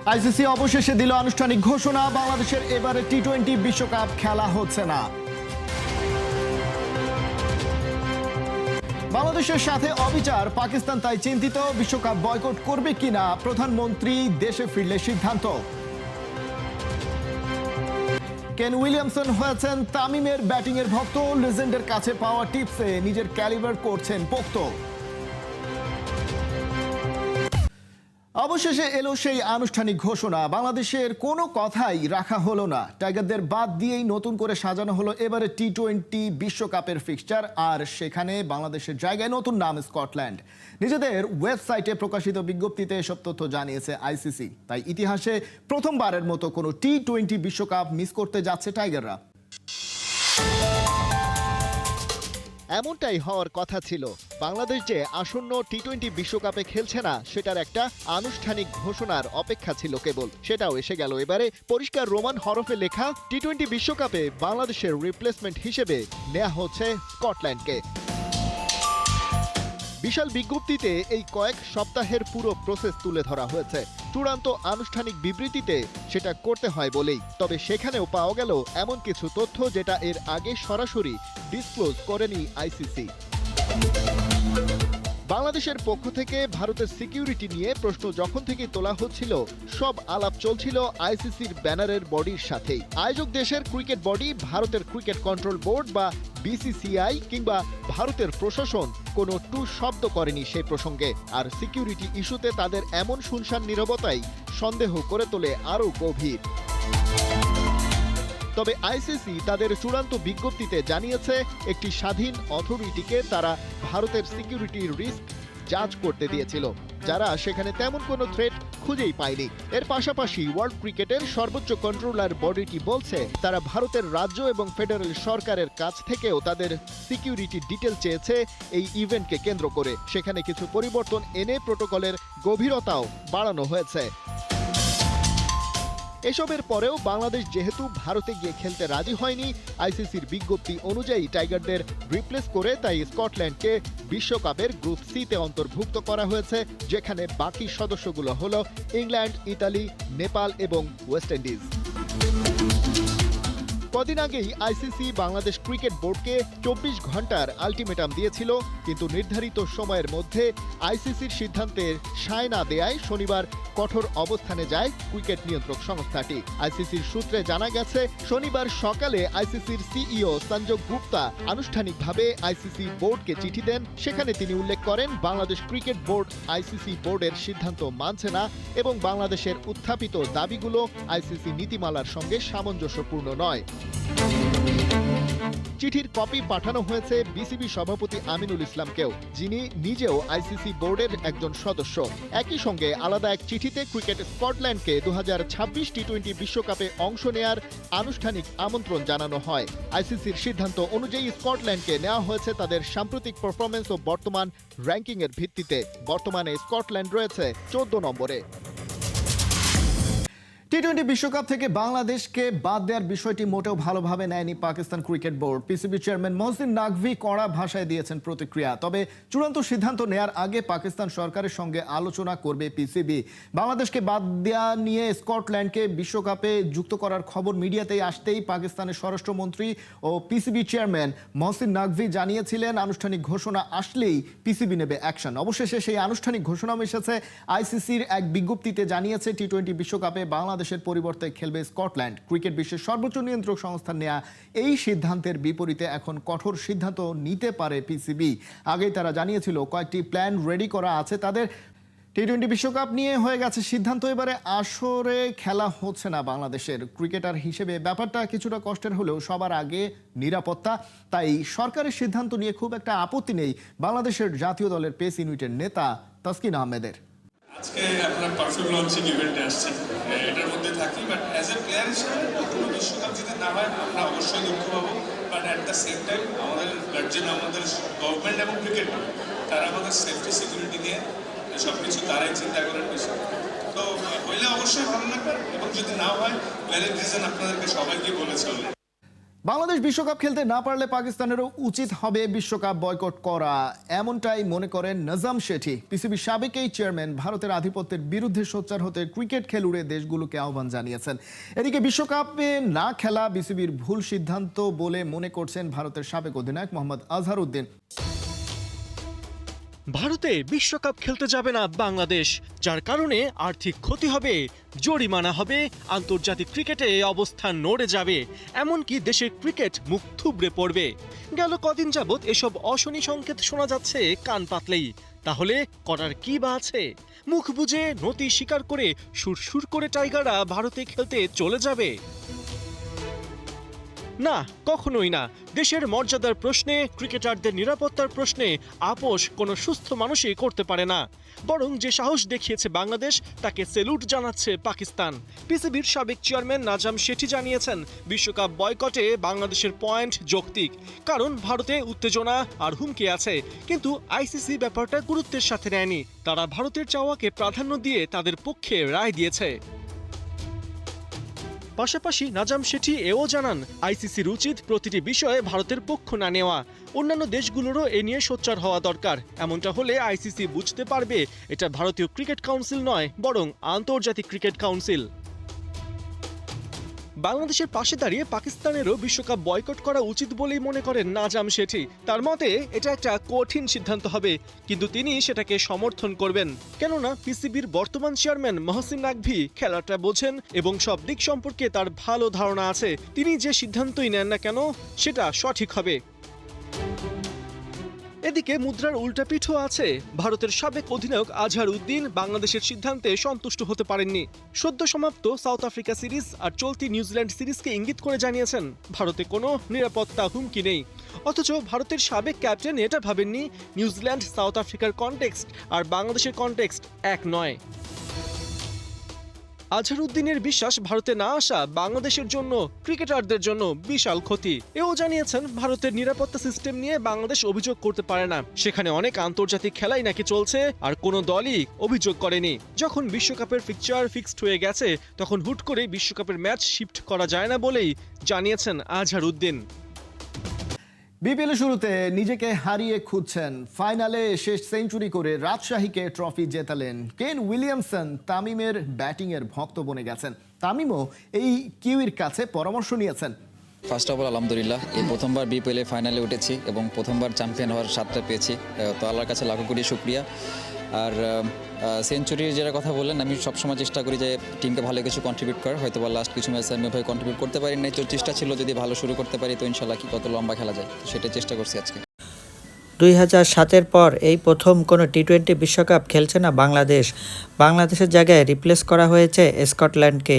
ICC অবশেষে দিল আনুষ্ঠানিক ঘোষণা, বাংলাদেশের এবারে টি-20 বিশ্বকাপ খেলা হচ্ছে না। বাংলাদেশের সাথে অবিচার, পাকিস্তান তাই চিন্তিত, বিশ্বকাপ বয়কট করবে কিনা প্রধানমন্ত্রী দেশে ফিরলে সিদ্ধান্ত। কেন উইলিয়ামসন হয়েছেন তামিমের ব্যাটিংয়ের ভক্ত, লেজেন্ডের কাছে পাওয়া টিপসে নিজের ক্যালিবার করছেন পোক্ত। অবশেষে এলো সেই আনুষ্ঠানিক ঘোষণা, বাংলাদেশের কোনো কথাই রাখা হলো না। টাইগারদের বাদ দিয়েই নতুন করে সাজানো হলো এবারে টি-20 বিশ্বকাপের ফিক্সচার, আর সেখানে বাংলাদেশের জায়গায় নতুন নাম স্কটল্যান্ড। নিজেদের ওয়েবসাইটে প্রকাশিত বিজ্ঞপ্তিতে এসব তথ্য জানিয়েছে আইসিসি। তাই ইতিহাসে প্রথমবারের মতো কোনো টি-20 বিশ্বকাপ মিস করতে যাচ্ছে টাইগাররা। এমনটাই হওয়ার কথা ছিল। বাংলাদেশ যে আসন্ন টি-20 বিশ্বকাপে খেলছে না সেটার একটা আনুষ্ঠানিক ঘোষণার অপেক্ষা ছিল কেবল, সেটাও এসে গেল এবারে। পরিষ্কার রোমান হরফে লেখা, টি-20 বিশ্বকাপে বাংলাদেশের রিপ্লেসমেন্ট হিসেবে নেওয়া হচ্ছে স্কটল্যান্ডকে। বিশাল বিজ্ঞপ্তিতে এই কয়েক সপ্তাহের পুরো প্রসেস তুলে ধরা হয়েছে। চূড়ান্ত আনুষ্ঠানিক বিবৃতিতে সেটা করতে হয় বলেই, তবে সেখানেও পাওয়া গেল এমন কিছু তথ্য যেটা এর আগে সরাসরি ডিসক্লোজ করেনি আইসিসি। বাংলাদেশের পক্ষ থেকে ভারতের সিকিউরিটি নিয়ে প্রশ্ন যখন থেকে তোলা হচ্ছিল, সব আলাপ চলছিল আইসিসির ব্যানারের বডির সাথেই। আয়োজক দেশের ক্রিকেট বডি ভারতের ক্রিকেট কন্ট্রোল বোর্ড বা বিসিসিআই কিংবা ভারতের প্রশাসন কোনো টু শব্দ করেনি সেই প্রসঙ্গে। আর সিকিউরিটি ইস্যুতে তাদের এমন শুনশান নীরবতাই সন্দেহ করে তোলে আরও গভীর। তবে আইসিসি তাদের চূড়ান্ত বিজ্ঞপ্তিতে জানিয়েছে, একটি স্বাধীন অথরিটিকে তারা ভারতের সিকিউরিটি রিস্ক জাজ করতে দিয়েছিল, যারা সেখানে তেমন কোনো থ্রেট খুঁজেই পায়নি। এর পাশাপাশি ওয়ার্ল্ড ক্রিকেটের সর্বোচ্চ কন্ট্রোলার বডিটি বলছে, তারা ভারতের রাজ্য এবং ফেডারেল সরকারের কাছ থেকেও তাদের সিকিউরিটি ডিটেল চেয়েছে এই ইভেন্টকে কেন্দ্র করে। সেখানে কিছু পরিবর্তন এনে প্রোটোকলের গভীরতাও বাড়ানো হয়েছে। এসবের পরেও বাংলাদেশ যেহেতু ভারতে গিয়ে খেলতে রাজি হয়নি, আইসিসির বিজ্ঞপ্তি অনুযায়ী টাইগারদের রিপ্লেস করে তাই স্কটল্যান্ডকে বিশ্বকাপের গ্রুপ সিতে অন্তর্ভুক্ত করা হয়েছে, যেখানে বাকি সদস্যগুলো হলো ইংল্যান্ড, ইতালি, নেপাল এবং ওয়েস্ট ইন্ডিজ। কদিন আগেই আইসিসি বাংলাদেশ ক্রিকেট বোর্ডকে 24 ঘন্টার আলটিমেটাম দিয়েছিল, কিন্তু নির্ধারিত সময়ের মধ্যে আইসিসির সিদ্ধান্তের সায় না দেয়ায় শনিবার কঠোর অবস্থানে যায় ক্রিকেট নিয়ন্ত্রক সংস্থাটি। আইসিসির সূত্রে জানা গেছে, শনিবার সকালে আইসিসির সিইও সঞ্জয় গুপ্তা আনুষ্ঠানিকভাবে আইসিসি বোর্ডকে চিঠি দেন। সেখানে তিনি উল্লেখ করেন, বাংলাদেশ ক্রিকেট বোর্ড আইসিসি বোর্ডের সিদ্ধান্ত মানছে না এবং বাংলাদেশের উত্থাপিত দাবিগুলো আইসিসি নীতিমালার সঙ্গে সামঞ্জস্যপূর্ণ নয়। চিঠির কপি পাঠানো হয়েছে বিসিবি সভাপতি আমিনুল ইসলামকেও, যিনি নিজেও আইসিসি বোর্ডের একজন সদস্য। একই সঙ্গে আলাদা এক চিঠিতে ক্রিকেট স্কটল্যান্ডকে 2026 টি-20 বিশ্বকাপে অংশ নেয়ার আনুষ্ঠানিক আমন্ত্রণ জানানো হয়। আইসিসির সিদ্ধান্ত অনুযায়ী স্কটল্যান্ডকে নেওয়া হয়েছে তাদের সাম্প্রতিক পারফরমেন্স ও বর্তমান র্যাঙ্কিংয়ের ভিত্তিতে। বর্তমানে স্কটল্যান্ড রয়েছে 14 নম্বরে। টি-20 বিশ্বকাপ থেকে বাংলাদেশকে বাদ দেওয়ার বিষয়টি মোটেও ভালোভাবে নেয়নি Pakistan cricket board. PCB chairman Mohsin Naqvi কড়া ভাষায় দিয়েছেন প্রতিক্রিয়া। তবে চূড়ান্ত সিদ্ধান্ত নেয়ার আগে পাকিস্তান সরকারের সঙ্গে আলোচনা করবে পিসিবি। বাংলাদেশকে বাদ দেওয়া নিয়ে স্কটল্যান্ডকে বিশ্বকাপে যুক্ত করার খবর মিডিয়াতেই আসতেই পাকিস্তানের স্বরাষ্ট্রমন্ত্রী ও পিসিবি চেয়ারম্যান মহসিন নাকভি জানিয়েছিলেন, আনুষ্ঠানিক ঘোষণা আসলেই পিসিবি নেবে অ্যাকশন। অবশেষে সেই আনুষ্ঠানিক ঘোষণা এসেছে। আইসিসির এক বিজ্ঞপ্তিতে জানিয়েছে, টি-20 বিশ্বকাপে বাংলাদেশের পরিবর্তে খেলবে স্কটল্যান্ড। ক্রিকেট বিশ্বের সর্বোচ্চ নিয়ন্ত্রক সংস্থার নেয়া এই সিদ্ধান্তের বিপরীতে এখন কঠোর সিদ্ধান্ত নিতে পারে পিসিবি। আগেই তারা জানিয়েছিল কয়েকটি প্ল্যান রেডি করা আছে তাদের। টি-20 বিশ্বকাপ নিয়ে হয়ে গেছে সিদ্ধান্ত, এবারে আসরে খেলা হচ্ছে না বাংলাদেশের। ক্রিকেটার হিসেবে ব্যাপারটা কিছুটা কষ্টের হলেও সবার আগে নিরাপত্তা, তাই সরকারের সিদ্ধান্ত নিয়ে খুব একটা আপত্তি নেই বাংলাদেশের জাতীয় দলের পেস ইউনিটের নেতা তাসকিন আহমেদের। আজকে আপনার পারফেক্ট লঞ্চিং ইভেন্টে আসছেন, এটার মধ্যে থাকি, বাট অ্যাজ এ প্লেয়ার হিসেবে কোনো বিশ্বকাপ যদি না হয় আমরা অবশ্যই দুঃখ পাবো। But at the same time আমাদের গার্জেন, আমাদের গভর্নমেন্ট এবং ক্রিকেট তারা আমাদের সেফটি সিকিউরিটি নিয়ে সব কিছু তারাই চিন্তা করার বিষয়। তো হইলে অবশ্যই ভালো লাগবে, এবং যদি না হয় ভ্যালিড রিজন আপনাদেরকে সবাইকে বলেছে। বাংলাদেশ বিশ্বকাপ খেলতে না পারলে পাকিস্তানেরও উচিত হবে বিশ্বকাপ বয়কট করা, এমনটাই মনে করেন নজাম শেঠি। পিসিবির সাবেক এই চেয়ারম্যান ভারতের আধিপত্যের বিরুদ্ধে সোচ্চার হতে ক্রিকেট খেলুড়ে দেশগুলোকে আহ্বান জানিয়েছেন। এদিকে বিশ্বকাপে না খেলা বিসিবির ভুল সিদ্ধান্ত বলে মনে করছেন ভারতের সাবেক অধিনায়ক মোহাম্মদ আজহারউদ্দিন। ভারতে বিশ্বকাপ খেলতে যাবে না বাংলাদেশ, যার কারণে আর্থিক ক্ষতি হবে, জরিমানা হবে, আন্তর্জাতিক ক্রিকেটে অবস্থান নড়ে যাবে, এমনকি দেশের ক্রিকেট মুখ থুবড়ে পড়বে। গেল কদিন যাবৎ এসব অশনি সংকেত শোনা যাচ্ছে কান পাতলেই। তাহলে করার কি বা আছে? মুখ বুজে নতি স্বীকার করে সুরসুর করে টাইগাররা ভারতে খেলতে চলে যাবে? না, কখনোই না। দেশের মর্যাদার প্রশ্নে, ক্রিকেটারদের নিরাপত্তার প্রশ্নে আপোষ কোনো সুস্থ মানুষই করতে পারে না। বরং যে সাহস দেখিয়েছে বাংলাদেশ, তাকে সেলুট জানাচ্ছে পাকিস্তান। পিসিবির সাবেক চেয়ারম্যান নাজাম শেঠি জানিয়েছেন, বিশ্বকাপ বয়কটে বাংলাদেশের পয়েন্ট যৌক্তিক, কারণ ভারতে উত্তেজনা আর হুমকি আছে। কিন্তু আইসিসি ব্যাপারটা গুরুত্বের সাথে নেয়নি। তারা ভারতের চাওয়াকে প্রাধান্য দিয়ে তাদের পক্ষে রায় দিয়েছে। পাশাপাশি নাজাম শেঠি এও জানান, আইসিসির উচিত প্রতিটি বিষয়ে ভারতের পক্ষ না নেওয়া। অন্যান্য দেশগুলোরও এ নিয়ে সোচ্চার হওয়া দরকার। এমনটা হলে আইসিসি বুঝতে পারবে এটা ভারতীয় ক্রিকেট কাউন্সিল নয়, বরং আন্তর্জাতিক ক্রিকেট কাউন্সিল। বাংলাদেশের পাশে দাঁড়িয়ে পাকিস্তানেরও বিশ্বকাপ বয়কট করা উচিত বলেই মনে করেন নাজাম শেঠি। তার মতে এটা একটা কঠিন সিদ্ধান্ত হবে, কিন্তু তিনি সেটাকে সমর্থন করবেন। কেননা পিসিবির বর্তমান চেয়ারম্যান মহসিন নাকভি খেলাটা বোঝেন এবং সব দিক সম্পর্কে তার ভালো ধারণা আছে। তিনি যে সিদ্ধান্তই নেন না কেন, সেটা সঠিক হবে। এদিকে মুদ্রার উল্টাপিঠও আছে। ভারতের সাবেক অধিনায়ক আজহারউদ্দিন বাংলাদেশের সিদ্ধান্তে সন্তুষ্ট হতে পারেননি। সদ্য সমাপ্ত সাউথ আফ্রিকা সিরিজ আর চলতি নিউজিল্যান্ড সিরিজকে ইঙ্গিত করে জানিয়েছেন, ভারতে কোনো নিরাপত্তা হুমকি নেই। অথচ ভারতের সাবেক ক্যাপ্টেন এটা ভাবেননি নিউজিল্যান্ড সাউথ আফ্রিকার কনটেক্সট আর বাংলাদেশের কনটেক্সট এক নয়। আজহারউদ্দিনের বিশ্বাস, ভারতে না আসা বাংলাদেশের জন্য, ক্রিকেটারদের জন্য বিশাল ক্ষতি। এও জানিয়েছেন, ভারতের নিরাপত্তা সিস্টেম নিয়ে বাংলাদেশ অভিযোগ করতে পারে না। সেখানে অনেক আন্তর্জাতিক খেলাই নাকি চলছে আর কোনো দলই অভিযোগ করেনি। যখন বিশ্বকাপের ফিকচার ফিক্সড হয়ে গেছে, তখন হুট করে বিশ্বকাপের ম্যাচ শিফট করা যায় না বলেই জানিয়েছেন আজহারউদ্দিন। বিপিএল শুরুতে নিজেকে হারিয়ে খুঁজছেন, ফাইনালে শেষ সেঞ্চুরি করে রাজশাহীকে ট্রফি জেতালেন কেন উইলিয়ামসন। তামিমের ব্যাটিংয়ের ভক্ত বনে গেছেন। তামিমও এই কিউইর কাছে পরামর্শ নিয়েছেন। ফার্স্ট অফ অল আলহামদুলিল্লাহ, এই প্রথমবার বিপিএলে ফাইনালে উঠেছি এবং প্রথমবার চ্যাম্পিয়ন হওয়ার স্বাদটা পেয়েছি, তো আল্লাহর কাছে লাখো কোটি শুকরিয়া। আর সেঞ্চুরির যেটা কথা বললেন, আমি সবসময় চেষ্টা করি যে টিমকে ভালো কিছু কন্ট্রিবিউট করার। হয়তো বা লাস্ট কিছু ম্যাচে আমি ভাবে কন্ট্রিবিউট করতে পারি না, তো চেষ্টা ছিল যদি ভালো শুরু করতে পারি তো ইনশাল্লাহ কি কত লম্বা খেলা যায়, সেটা চেষ্টা করছি আজকে। 2007-এর পর এই প্রথম কোনো টি-20 বিশ্বকাপ খেলছে না বাংলাদেশ। বাংলাদেশের জায়গায় রিপ্লেস করা হয়েছে স্কটল্যান্ডকে।